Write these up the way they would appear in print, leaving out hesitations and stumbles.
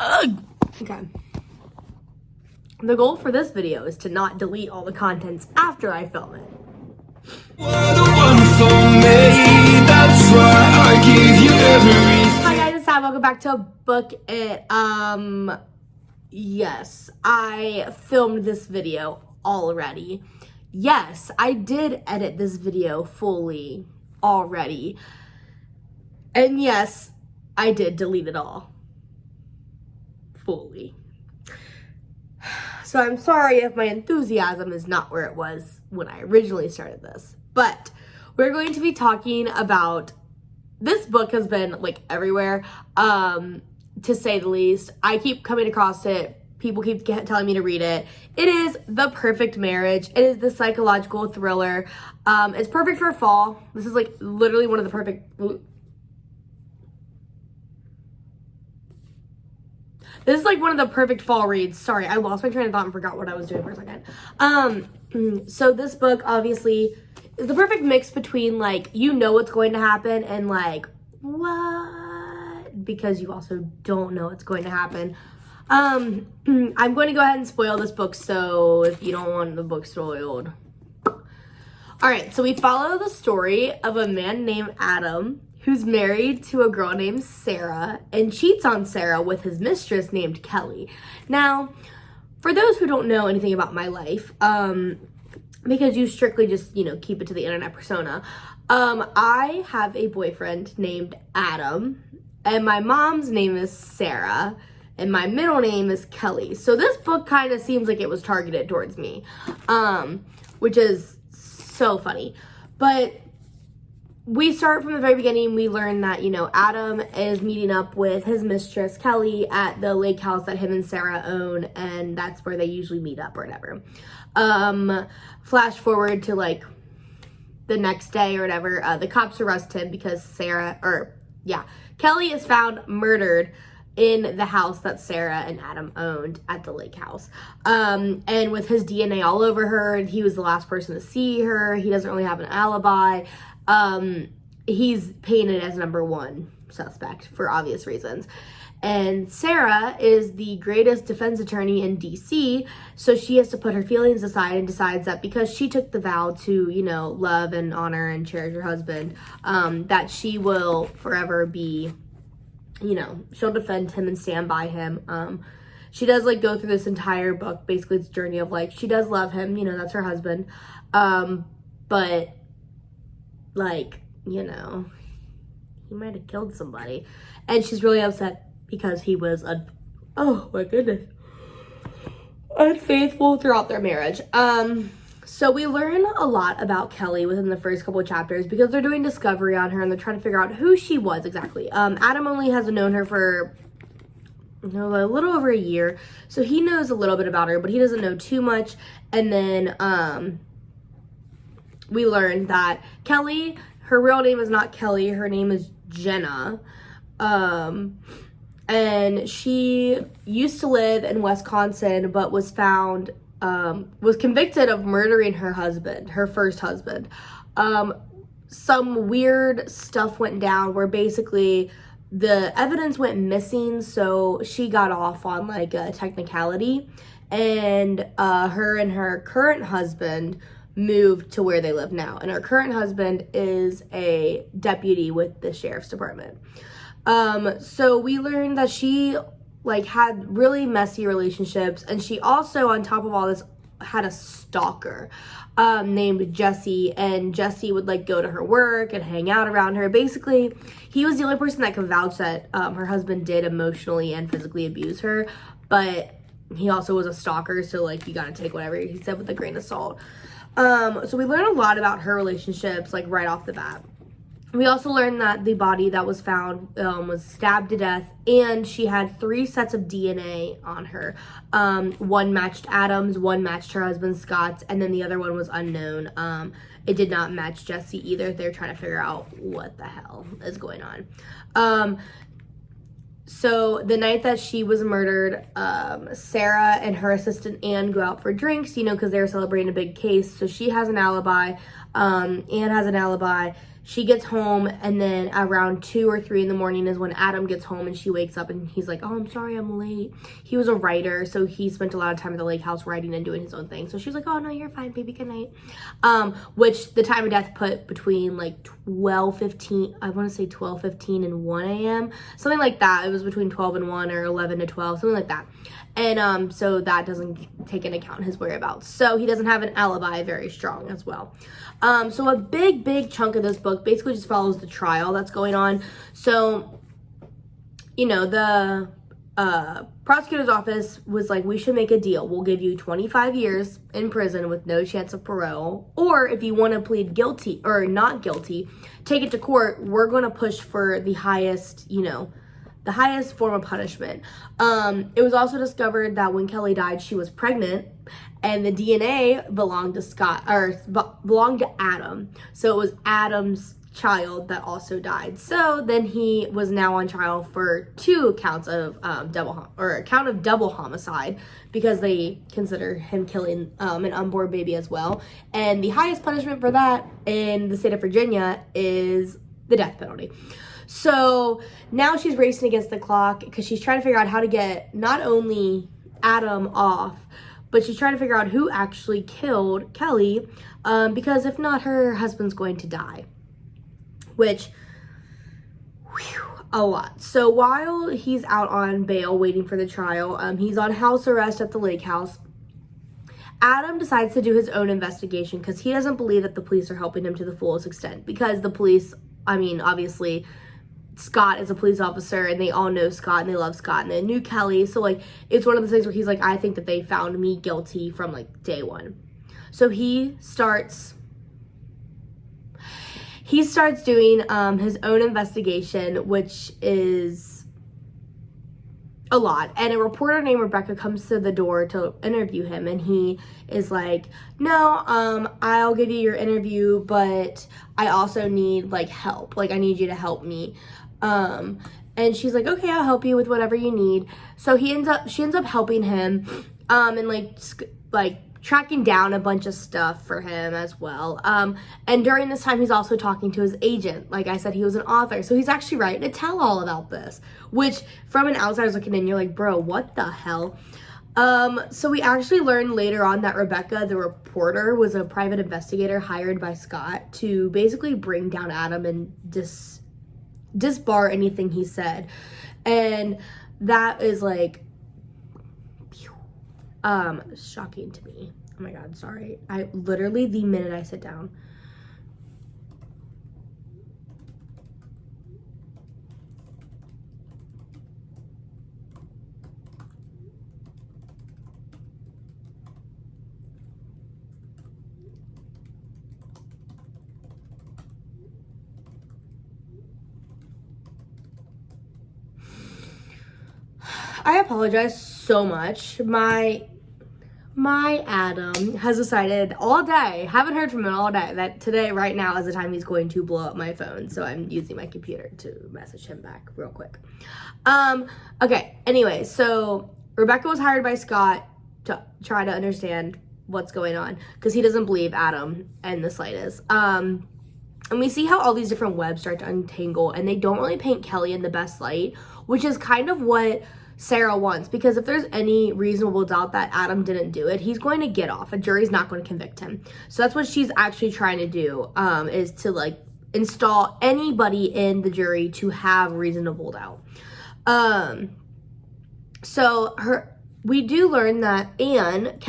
Ugh. Okay. The goal for this video is to not delete all the contents after I film it. Hi guys, it's Sam. Welcome back to Book It. Yes, I filmed this video already. Yes, I did edit this video fully already. And yes, I did delete it all. Fully. So I'm sorry if my enthusiasm is not where it was when I originally started this. But we're going to be talking about, this book has been like everywhere, to say the least. I keep coming across it. People keep telling me to read it. It is The Perfect Marriage. It is the psychological thriller. It's perfect for fall. This is like literally one of the perfect... This is like one of the perfect fall reads. Sorry, I lost my train of thought and forgot what I was doing for a second. So this book obviously is the perfect mix between like, you know what's going to happen and like, what? Because you also don't know what's going to happen. I'm going to go ahead and spoil this book, so if you don't want the book spoiled. Alright, so we follow the story of a man named Adam who's married to a girl named Sarah and cheats on Sarah with his mistress named Kelly. Now, for those who don't know anything about my life, because you strictly just, keep it to the internet persona, I have a boyfriend named Adam, and my mom's name is Sarah, and my middle name is Kelly. So this book kind of seems like it was targeted towards me, which is so funny. But we start from the very beginning. We learn that, Adam is meeting up with his mistress, Kelly, at the lake house that him and Sarah own, and that's where they usually meet up or whatever. Flash forward to, like, the next day or whatever, the cops arrest him because Kelly is found murdered in the house that Sarah and Adam owned at the lake house. And with his DNA all over her, he was the last person to see her. He doesn't really have an alibi. He's painted as number one suspect for obvious reasons. And Sarah is the greatest defense attorney in DC, so she has to put her feelings aside and decides that because she took the vow to, love and honor and cherish her husband, that she will forever be, she'll defend him and stand by him. She does, like, go through this entire book, basically it's a journey of, like, she does love him, that's her husband, but, like, he might have killed somebody, and she's really upset because he was oh my goodness, unfaithful throughout their marriage. So we learn a lot about Kelly within the first couple of chapters because they're doing discovery on her and they're trying to figure out who she was exactly. Adam only has known her for a little over a year, so he knows a little bit about her, but he doesn't know too much. And then we learned that Kelly, her real name is not Kelly, her name is Jenna. And she used to live in Wisconsin, but was found, was convicted of murdering her husband, her first husband. Some weird stuff went down where basically the evidence went missing, so she got off on like a technicality, and her and her current husband moved to where they live now, and her current husband is a deputy with the sheriff's department. So we learned that she like had really messy relationships, and she also, on top of all this, had a stalker named Jesse, and Jesse would like go to her work and hang out around her. Basically, he was the only person that could vouch that her husband did emotionally and physically abuse her, but he also was a stalker, so like you gotta take whatever he said with a grain of salt. So we learned a lot about her relationships like right off the bat. We also learned that the body that was found was stabbed to death, and she had 3 sets of DNA on her. One matched Adam's, one matched her husband Scott's, and then the other one was unknown. It did not match Jesse either. They're trying to figure out what the hell is going on. So the night that she was murdered, Sarah and her assistant Anne go out for drinks, because they were celebrating a big case. So she has an alibi. Anne has an alibi. she gets home, and then around 2 or 3 in the morning is when Adam gets home, and she wakes up and he's like, oh, I'm sorry I'm late. He was a writer, so he spent a lot of time at the lake house writing and doing his own thing. So she's like, oh no, you're fine, baby, good night. Which the time of death put between like 12:15, I want to say 12:15 and 1 a.m. something like that. It was between 12 and 1 or 11 to 12, something like that. And so that doesn't take into account his whereabouts. So he doesn't have an alibi very strong as well. So a big chunk of this book basically just follows the trial that's going on. So, you know, the prosecutor's office was like, we should make a deal. We'll give you 25 years in prison with no chance of parole. Or if you want to plead guilty or not guilty, take it to court. We're going to push for the highest, you know, the highest form of punishment. It was also discovered that when Kelly died, she was pregnant, and the DNA belonged to belonged to Adam. So it was Adam's child that also died. So then he was now on trial for 2 counts of double homicide, because they consider him killing an unborn baby as well. And the highest punishment for that in the state of Virginia is the death penalty. So now she's racing against the clock because she's trying to figure out how to get not only Adam off, but she's trying to figure out who actually killed Kelly, because if not, her husband's going to die. Which, a lot. So while he's out on bail waiting for the trial, he's on house arrest at the lake house. Adam decides to do his own investigation because he doesn't believe that the police are helping him to the fullest extent, because the police, I mean, obviously Scott is a police officer and they all know Scott and they love Scott and they knew Kelly. So like, it's one of the things where he's like, I think that they found me guilty from like day one. So he starts doing his own investigation, which is a lot. And a reporter named Rebecca comes to the door to interview him, and he is like, no, I'll give you your interview, but I also need like help. Like, I need you to help me. And she's like, okay, I'll help you with whatever you need. So she ends up helping him, and like tracking down a bunch of stuff for him as well. And during this time, he's also talking to his agent. Like I said, he was an author, so he's actually writing a tell-all about this, which from an outsider's looking in, you're like, bro, what the hell? So we actually learned later on that Rebecca, the reporter, was a private investigator hired by Scott to basically bring down Adam and disbar anything he said. And that is like shocking to me. Oh my god, sorry. I literally, the minute I sit down, I apologize so much. My Adam has decided all day, haven't heard from him all day, that today, right now, is the time he's going to blow up my phone. So I'm using my computer to message him back real quick. Okay, anyway, so Rebecca was hired by Scott to try to understand what's going on, because he doesn't believe Adam in the slightest. And we see how all these different webs start to untangle, and they don't really paint Kelly in the best light, which is kind of what Sarah wants, because if there's any reasonable doubt that Adam didn't do it, he's going to get off. A jury's not going to convict him. So that's what she's actually trying to do, is to like install anybody in the jury to have reasonable doubt. We do learn that Anne,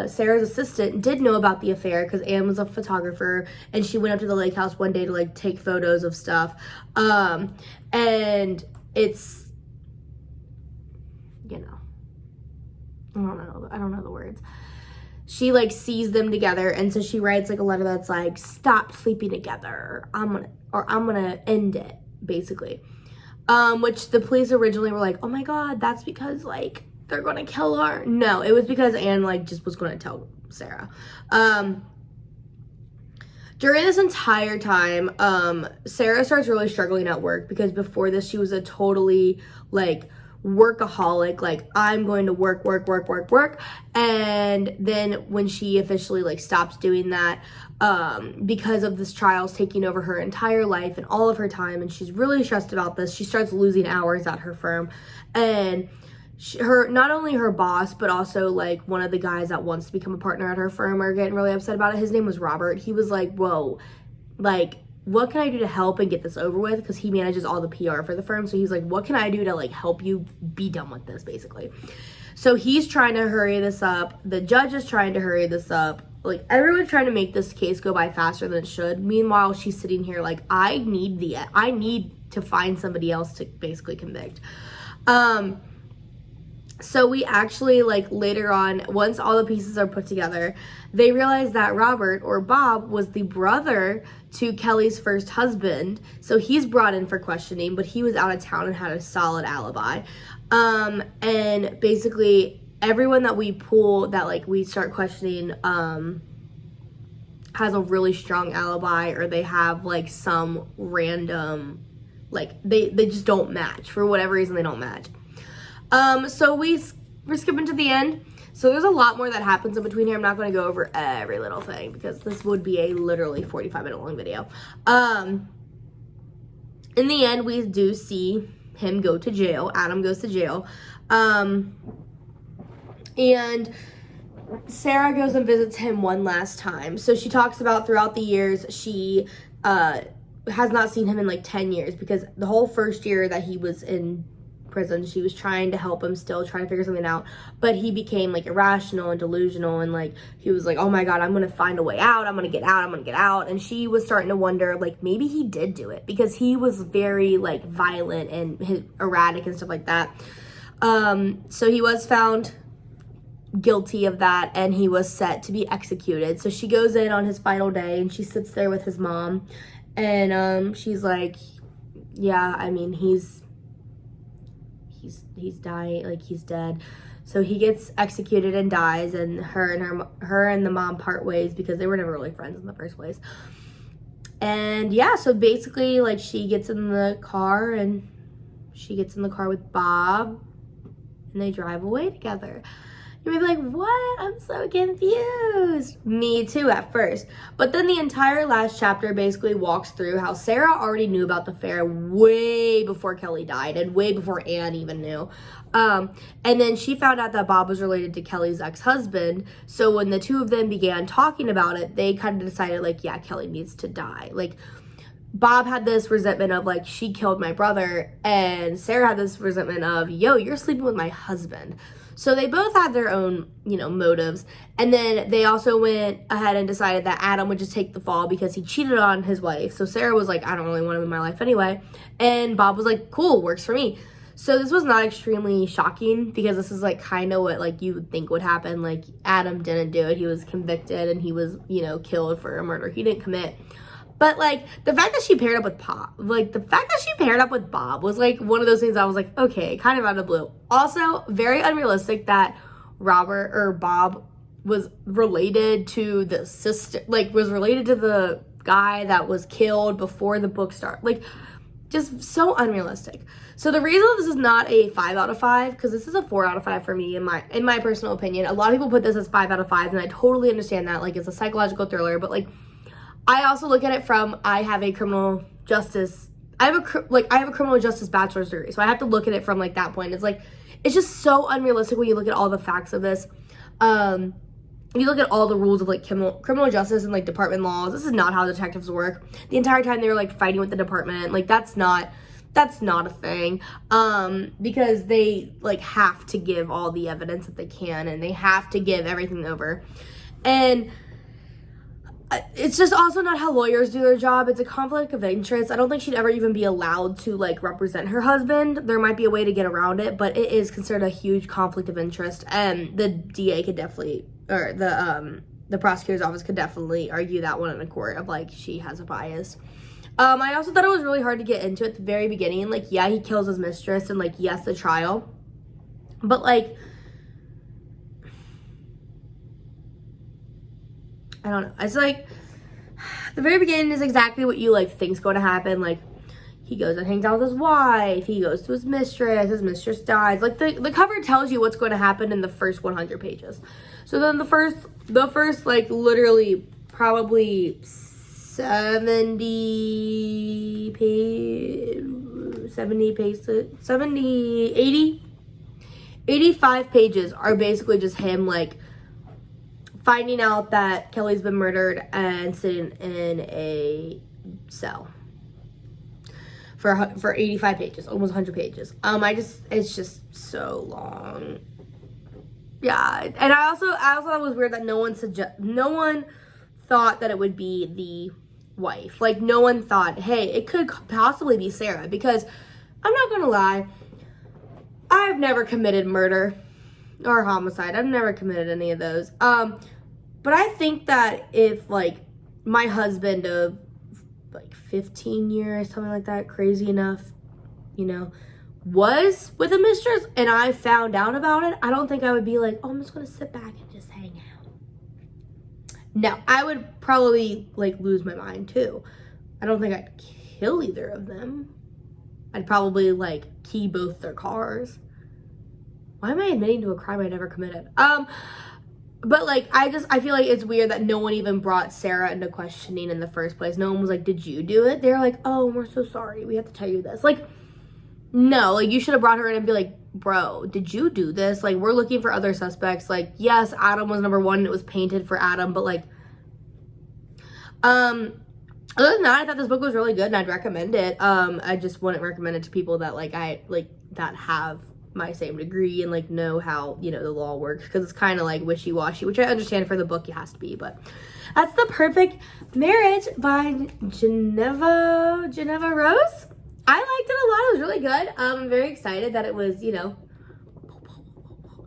Sarah's assistant, did know about the affair, because Anne was a photographer and she went up to the lake house one day to like take photos of stuff. And it's, you know, I don't know the words. She like sees them together, and so she writes like a letter that's like, stop sleeping together. I'm gonna end it, basically. Which the police originally were like, oh my god, that's because like they're gonna kill her. No, it was because Anne like just was gonna tell Sarah. During this entire time, Sarah starts really struggling at work, because before this she was a totally like workaholic, like I'm going to work. And then when she officially like stops doing that, because of this trials taking over her entire life and all of her time, and she's really stressed about this, she starts losing hours at her firm. And not only her boss, but also like one of the guys that wants to become a partner at her firm are getting really upset about it. His name was Robert. He was like, whoa, like, what can I do to help and get this over with? Because he manages all the PR for the firm. So he's like, what can I do to like help you be done with this, basically? So he's trying to hurry this up. The judge is trying to hurry this up. Like, everyone's trying to make this case go by faster than it should. Meanwhile, she's sitting here like, I need to find somebody else to basically convict. So we actually, like, later on, once all the pieces are put together, they realize that Robert, or Bob, was the brother to Kelly's first husband. So he's brought in for questioning, but he was out of town and had a solid alibi. And basically, everyone that we pull, that, like, we start questioning, has a really strong alibi, or they have, like, some random, like, they just don't match. For whatever reason, they don't match. So we're skipping to the end. So there's a lot more that happens in between here. I'm not going to go over every little thing because this would be a literally 45-minute long video. In the end, we do see him go to jail. Adam goes to jail. And Sarah goes and visits him one last time. So she talks about throughout the years, she has not seen him in like 10 years because the whole first year that he was in prison, she was trying to help him, still trying to figure something out, but he became like irrational and delusional, and like he was like, oh my god, I'm gonna find a way out, I'm gonna get out. And she was starting to wonder, like, maybe he did do it because he was very like violent and erratic and stuff like that. So he was found guilty of that, and he was set to be executed. So she goes in on his final day and she sits there with his mom, and she's like, yeah, I mean, he's dying, like, he's dead. So he gets executed and dies, and her and the mom part ways because they were never really friends in the first place. And yeah, so basically, like, she gets in the car with Bob, and they drive away together. You may be like, what? I'm so confused. Me too at first. But then the entire last chapter basically walks through how Sarah already knew about the affair way before Kelly died and way before Anne even knew. And then she found out that Bob was related to Kelly's ex-husband. So when the two of them began talking about it, they kind of decided, like, yeah, Kelly needs to die. Like, Bob had this resentment of, like, she killed my brother, and Sarah had this resentment of, yo, you're sleeping with my husband. So they both had their own, you know, motives. And then they also went ahead and decided that Adam would just take the fall because he cheated on his wife. So Sarah was like, I don't really want him in my life anyway. And Bob was like, cool, works for me. So this was not extremely shocking because this is like kind of what like you would think would happen. Like, Adam didn't do it. He was convicted and he was, you know, killed for a murder he didn't commit. But, like, the fact that she paired up with Bob was, like, one of those things I was like, okay, kind of out of the blue. Also, very unrealistic that Bob was related to the sister, like, was related to the guy that was killed before the book started. Like, just so unrealistic. So the reason this is not a 5 out of 5, because this is a 4 out of 5 for me, in my personal opinion. A lot of people put this as 5 out of 5, and I totally understand that. Like, it's a psychological thriller, but, like, I also look at it from, I have a criminal justice bachelor's degree. So I have to look at it from, like, that point. It's like, it's just so unrealistic when you look at all the facts of this. You look at all the rules of, like, criminal justice and, like, department laws. This is not how detectives work. The entire time they were, like, fighting with the department. Like, that's not a thing. Because they, like, have to give all the evidence that they can, and they have to give everything over. And it's just also not how lawyers do their job. It's a conflict of interest. I don't think she'd ever even be allowed to, like, represent her husband. There might be a way to get around it, but it is considered a huge conflict of interest, and the DA could definitely, or the prosecutor's office could definitely argue that one in a court of, like, she has a bias. I also thought it was really hard to get into at the very beginning. Like, yeah, he kills his mistress, and, like, yes, the trial, but, like, I don't know. It's like, the very beginning is exactly what you, like, think's going to happen. Like, he goes and hangs out with his wife, he goes to his mistress dies. Like, the cover tells you what's going to happen in the first 100 pages. So then the first, like, literally, probably 85 pages are basically just him, like, finding out that Kelly's been murdered and sitting in a cell for 85 pages, almost 100 pages. It's just so long. Yeah, and I also thought it was weird that no one thought that it would be the wife. Like, no one thought, hey, it could possibly be Sarah, because I'm not gonna lie, I've never committed murder or homicide. I've never committed any of those. But I think that if, like, my husband of, like, 15 years, something like that, crazy enough, you know, was with a mistress and I found out about it, I don't think I would be like, oh, I'm just gonna sit back and just hang out. No, I would probably, like, lose my mind too. I don't think I'd kill either of them. I'd probably, like, key both their cars. Why am I admitting to a crime I never committed? But, like, I feel like it's weird that no one even brought Sarah into questioning in the first place. No one was like, did you do it? They're like, oh, we're so sorry, we have to tell you this. Like, no, like, you should have brought her in and be like, bro, did you do this? Like, we're looking for other suspects. Like, yes, Adam was number one and it was painted for Adam, but, like, other than that, I thought this book was really good and I'd recommend it. I just wouldn't recommend it to people that, like, that have my same degree and, like, know how, you know, the law works, because it's kind of, like, wishy-washy, which I understand for the book it has to be. But that's The Perfect Marriage by Geneva Rose. I liked it a lot. It was really good. I'm very excited that it was, you know,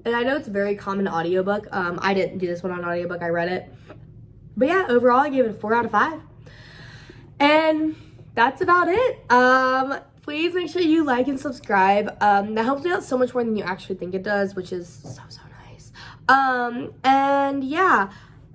and I know it's a very common audiobook. I didn't do this one on audiobook. I read it. But yeah, overall I gave it a 4 out of 5. And that's about it. Please make sure you like and subscribe. That helps me out so much more than you actually think it does, which is so nice. And yeah,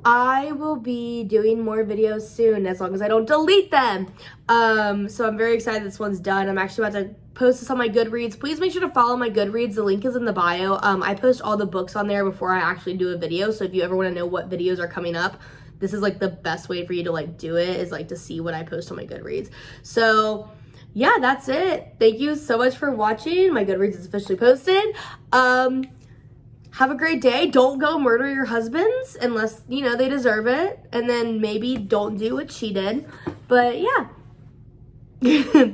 I will be doing more videos soon, as long as I don't delete them. So I'm very excited this one's done. I'm actually about to post this on my Goodreads. Please make sure to follow my Goodreads. The link is in the bio. I post all the books on there before I actually do a video. So if you ever want to know what videos are coming up, this is, like, the best way for you to, like, do it, is, like, to see what I post on my Goodreads. So yeah, that's it. Thank you so much for watching. My Goodreads is officially posted. Have a great day. Don't go murder your husbands unless, you know, they deserve it. And then maybe don't do what she did. But yeah,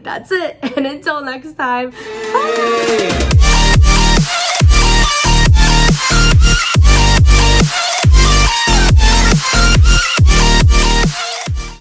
that's it. And until next time, bye.